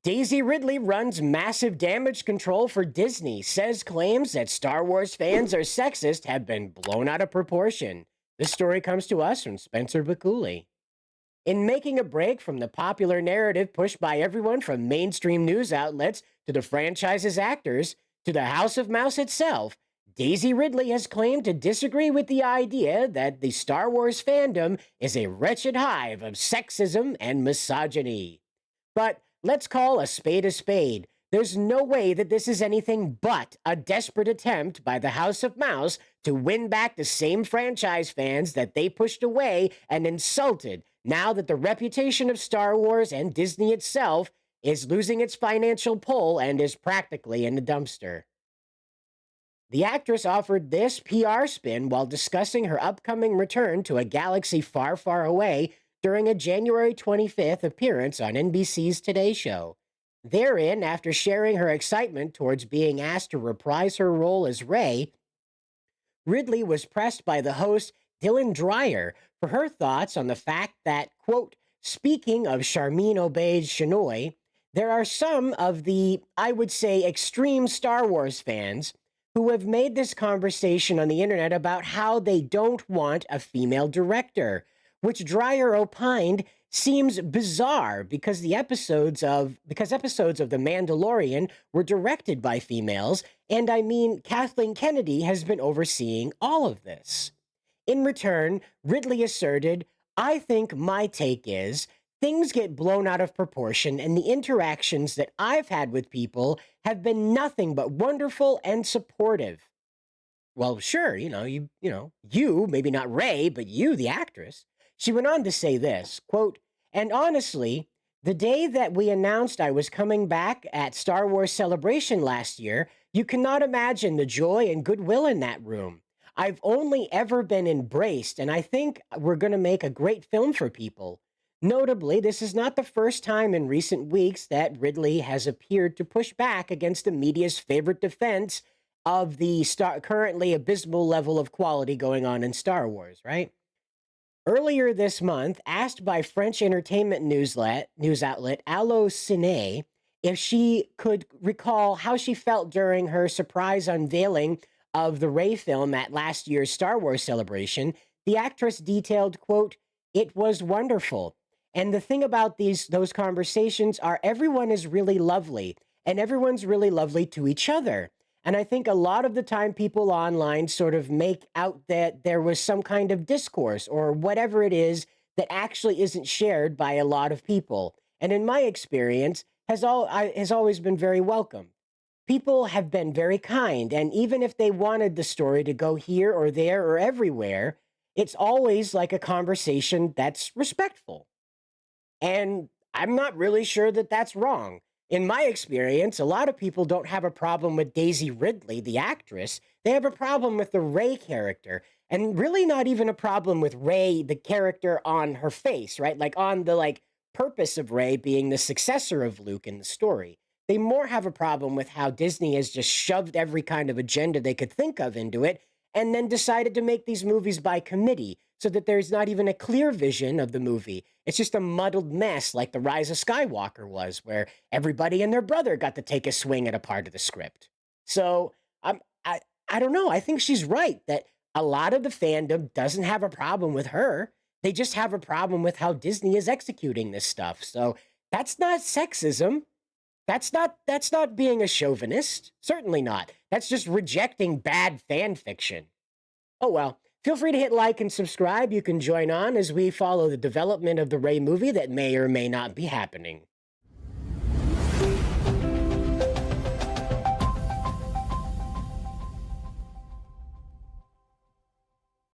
Daisy Ridley runs massive damage control for Disney, says claims that Star Wars fans are sexist have been blown out of proportion. This story comes to us from Spencer Bakuli. In making a break from the popular narrative pushed by everyone from mainstream news outlets to the franchise's actors to the House of Mouse itself, Daisy Ridley has claimed to disagree with the idea that the Star Wars fandom is a wretched hive of sexism and misogyny. But let's call a spade a spade. There's no way that this is anything but a desperate attempt by the House of Mouse to win back the same franchise fans that they pushed away and insulted now that the reputation of Star Wars and Disney itself is losing its financial pull and is practically in the dumpster. The actress offered this PR spin while discussing her upcoming return to a galaxy far, far away during a January 25th appearance on NBC's Today Show. Therein, after sharing her excitement towards being asked to reprise her role as Rey, Ridley was pressed by the host Dylan Dreyer for her thoughts on the fact that, quote, speaking of Charmin Obaid-Chinoy, there are some of the, I would say, extreme Star Wars fans who have made this conversation on the internet about how they don't want a female director, which Dreyer opined seems bizarre because episodes of The Mandalorian were directed by females, and I mean Kathleen Kennedy has been overseeing all of this. In return, Ridley asserted, I think my take is things get blown out of proportion, and the interactions that I've had with people have been nothing but wonderful and supportive. Well, sure, you, maybe not Rey, but you, the actress. She went on to say this, quote, and honestly, the day that we announced I was coming back at Star Wars Celebration last year, you cannot imagine the joy and goodwill in that room. I've only ever been embraced, and I think we're going to make a great film for people. Notably, this is not the first time in recent weeks that Ridley has appeared to push back against the media's favorite defense of the currently abysmal level of quality going on in Star Wars, right? Earlier this month, asked by French entertainment news outlet Allociné if she could recall how she felt during her surprise unveiling of the Rey film at last year's Star Wars Celebration, the actress detailed, quote, it was wonderful. And the thing about those conversations are everyone is really lovely, and everyone's really lovely to each other. And I think a lot of the time people online sort of make out that there was some kind of discourse or whatever it is that actually isn't shared by a lot of people. And in my experience, has always been very welcome. People have been very kind, and even if they wanted the story to go here or there or everywhere, it's always like a conversation that's respectful. And I'm not really sure that that's wrong. In my experience, a lot of people don't have a problem with Daisy Ridley, the actress. They have a problem with the Rey character, and really not even a problem with Rey, the character on her face, right? Like on the purpose of Rey being the successor of Luke in the story. They more have a problem with how Disney has just shoved every kind of agenda they could think of into it and then decided to make these movies by committee so that there's not even a clear vision of the movie. It's just a muddled mess like The Rise of Skywalker was, where everybody and their brother got to take a swing at a part of the script. So I don't know. I think she's right that a lot of the fandom doesn't have a problem with her. They just have a problem with how Disney is executing this stuff. So that's not sexism. That's not being a chauvinist. Certainly not. That's just rejecting bad fan fiction. Oh well. Feel free to hit like and subscribe. You can join on as we follow the development of the Rey movie that may or may not be happening.